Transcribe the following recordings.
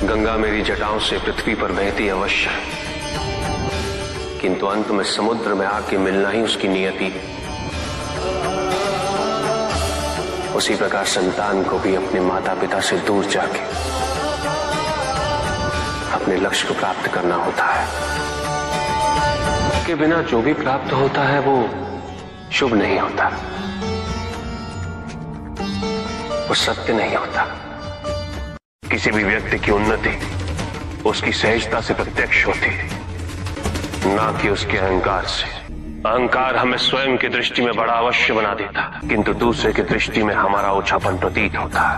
गंगा मेरी जटाओं से पृथ्वी पर बहती अवश्य है, किंतु अंत में समुद्र में आके मिलना ही उसकी नियति। उसी प्रकार संतान को भी अपने माता पिता से दूर जाके अपने लक्ष्य को प्राप्त करना होता है। के बिना जो भी प्राप्त होता है वो शुभ नहीं होता, वो सत्य नहीं होता। किसी भी व्यक्ति की उन्नति उसकी सहजता से प्रत्यक्ष होती है, ना कि उसके अहंकार से। अहंकार हमें स्वयं की दृष्टि में बड़ा अवश्य बना देता है, किंतु दूसरे की दृष्टि में हमारा ओछापन प्रतीत होता है।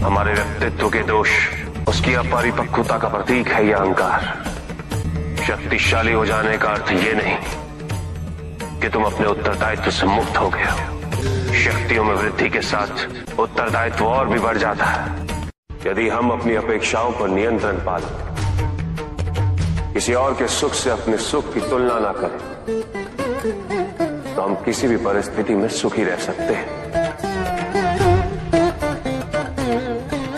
हमारे व्यक्तित्व के दोष, उसकी अपरिपक्वता का प्रतीक है यह अहंकार। शक्तिशाली हो जाने का अर्थ ये नहीं कि तुम अपने उत्तरदायित्व से मुक्त हो गए हो। शक्तियों में वृद्धि के साथ उत्तरदायित्व और भी बढ़ जाता है। यदि हम अपनी अपेक्षाओं पर नियंत्रण पालें, किसी और के सुख से अपने सुख की तुलना ना करें, तो हम किसी भी परिस्थिति में सुखी रह सकते हैं।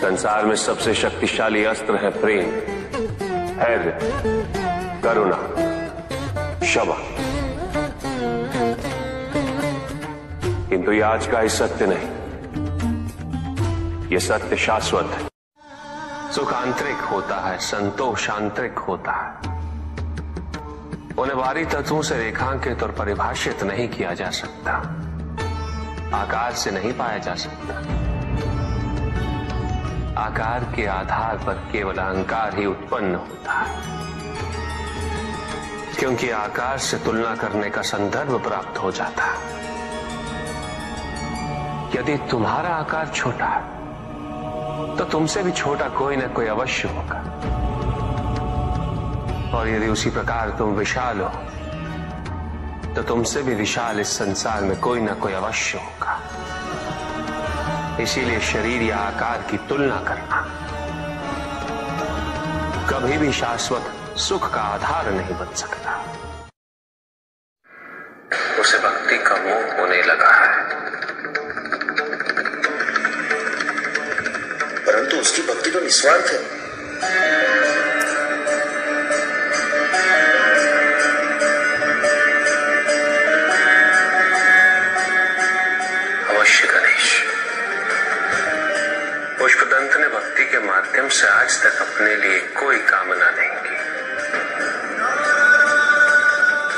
संसार में सबसे शक्तिशाली अस्त्र है प्रेम, धैर्य, करुणा, क्षमा। किंतु ये आज का ही सत्य नहीं, ये सत्य शाश्वत है। सुख आंतरिक होता है, संतोष आंतरिक होता है। उन्हें बाहरी तत्वों से रेखांकित और परिभाषित नहीं किया जा सकता, आकार से नहीं पाया जा सकता। आकार के आधार पर केवल अहंकार ही उत्पन्न होता है, क्योंकि आकार से तुलना करने का संदर्भ प्राप्त हो जाता है। यदि तुम्हारा आकार छोटा है तो तुमसे भी छोटा कोई न कोई अवश्य होगा, और यदि उसी प्रकार तुम विशाल हो तो तुमसे भी विशाल इस संसार में कोई न कोई अवश्य होगा। इसीलिए शरीर या आकार की तुलना करना कभी भी शाश्वत सुख का आधार नहीं बन सकता। उसे भक्ति का मोह होने लगा है, परंतु उसकी भक्ति तो निस्वार्थ है। अवश्य गणेश, पुष्पदंत ने भक्ति के माध्यम से आज तक अपने लिए कोई कामना नहीं की।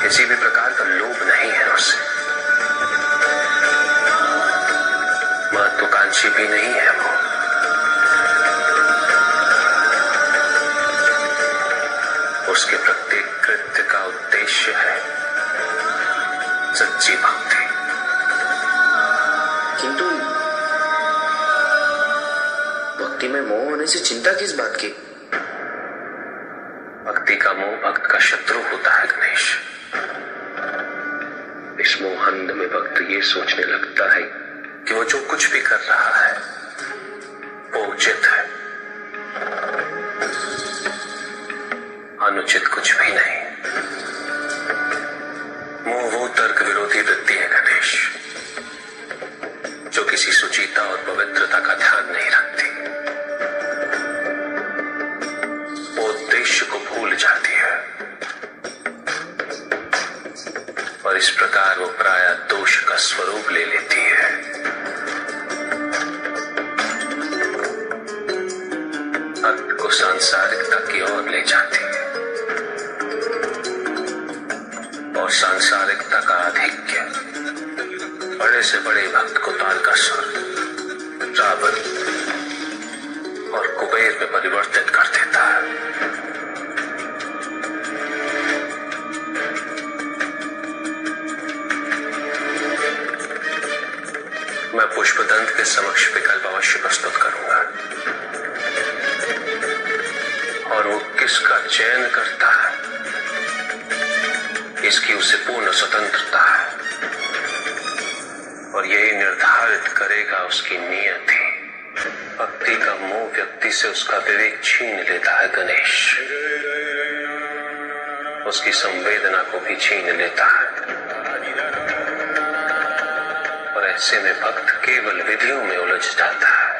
किसी भी प्रकार का लोभ नहीं है उसे, महत्वाकांक्षी भी नहीं है वो। उसके प्रत्येक कृत्य का उद्देश्य है सच्ची भक्ति। किंतु भक्ति में मोह होने से चिंता किस बात की? भक्ति का मोह भक्त का शत्रु होता है गणेश। इस मोहंध में भक्त ये सोचने लगता है कि वो जो कुछ भी कर रहा है वो उचित है, अनुचित कुछ भी नहीं। मोह वो तर्क विरोधी वृत्ति है गणेश, जो किसी सुचिता और पवित्रता का ध्यान नहीं रखती। वो उद्देश्य को भूल जाती है, और इस प्रकार वो प्रायः दोष का स्वरूप ले लेती है। अंत को सांसारिकता की ओर ले जाती है, और सांसारिकता का आधिक्य बड़े से बड़े भक्त को तारकासुर, रावण और कुबेर में परिवर्तित कर देता है। मैं पुष्पदंत के समक्ष विकल्प अवश्य प्रस्तुत करूंगा, और वो किसका चयन करता है इसकी उसे पूर्ण स्वतंत्रता है, और यही निर्धारित करेगा उसकी नियति। भक्ति का मोह व्यक्ति से उसका विवेक छीन लेता है गणेश, उसकी संवेदना को भी छीन लेता है, और ऐसे में भक्त केवल विधियों में उलझ जाता है।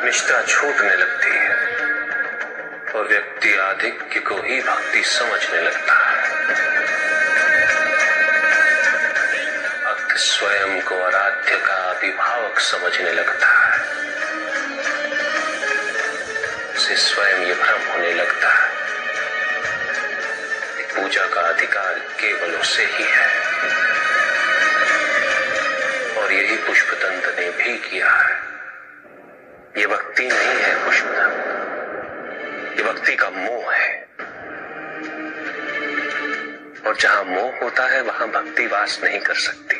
निष्ठा छूटने लगती है और व्यक्ति आधिक्य को ही भक्ति समझने लगता है। भक्त स्वयं को आराध्य का अभिभावक समझने लगता है। उसे स्वयं ये भ्रम होने लगता है कि पूजा का अधिकार केवल उसे ही है। और यही पुष्पदंत ने भी किया है। ये भक्ति नहीं है पुष्पदंत, ये भक्ति का मोह है। और जहां मोह होता है वहां भक्ति वास नहीं कर सकती,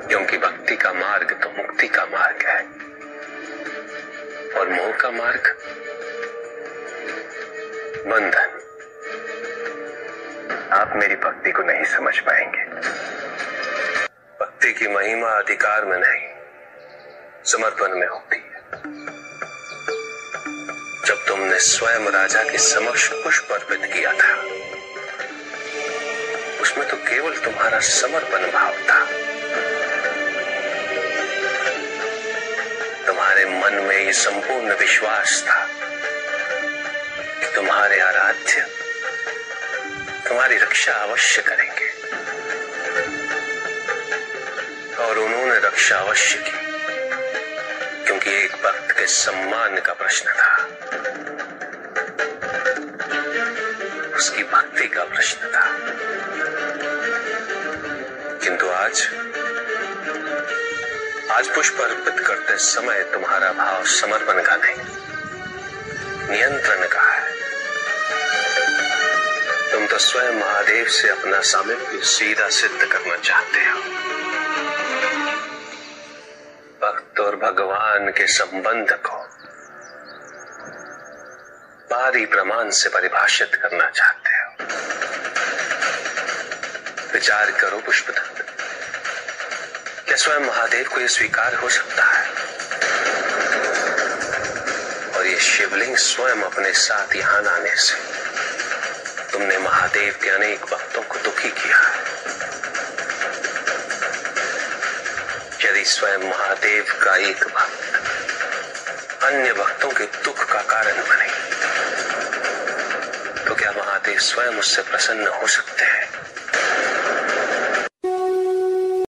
क्योंकि भक्ति का मार्ग तो मुक्ति का मार्ग है और मोह का मार्ग बंधन। आप मेरी भक्ति को नहीं समझ पाएंगे। भक्ति की महिमा अधिकार में नहीं, समर्पण में होती है। जब तुमने स्वयं राजा के समक्ष पुष्प अर्पित किया था, उसमें तो केवल तुम्हारा समर्पण भाव था। तुम्हारे मन में ये संपूर्ण विश्वास था कि तुम्हारे आराध्य तुम्हारी रक्षा अवश्य करेंगे, और उन्होंने रक्षा अवश्य की, क्योंकि एक भक्त के सम्मान का प्रश्न था, उसकी भक्ति का प्रश्न था। किंतु आज पुष्प अर्पित करते समय तुम्हारा भाव समर्पण का नहीं, नियंत्रण का है। तुम तो स्वयं महादेव से अपना सामीप्य सीधा सिद्ध करना चाहते हो। भक्त और भगवान के संबंध को बाहरी प्रमाण से परिभाषित करना चाहते हो। विचार करो पुष्पदंत, क्या स्वयं महादेव को यह स्वीकार हो सकता है? और ये शिवलिंग स्वयं अपने साथ यहां लाने से तुमने महादेव के अनेक भक्तों को दुखी किया है। यदि स्वयं महादेव का एक भक्त अन्य भक्तों के दुख का कारण बने, तो क्या महादेव स्वयं उससे प्रसन्न हो सकते हैं?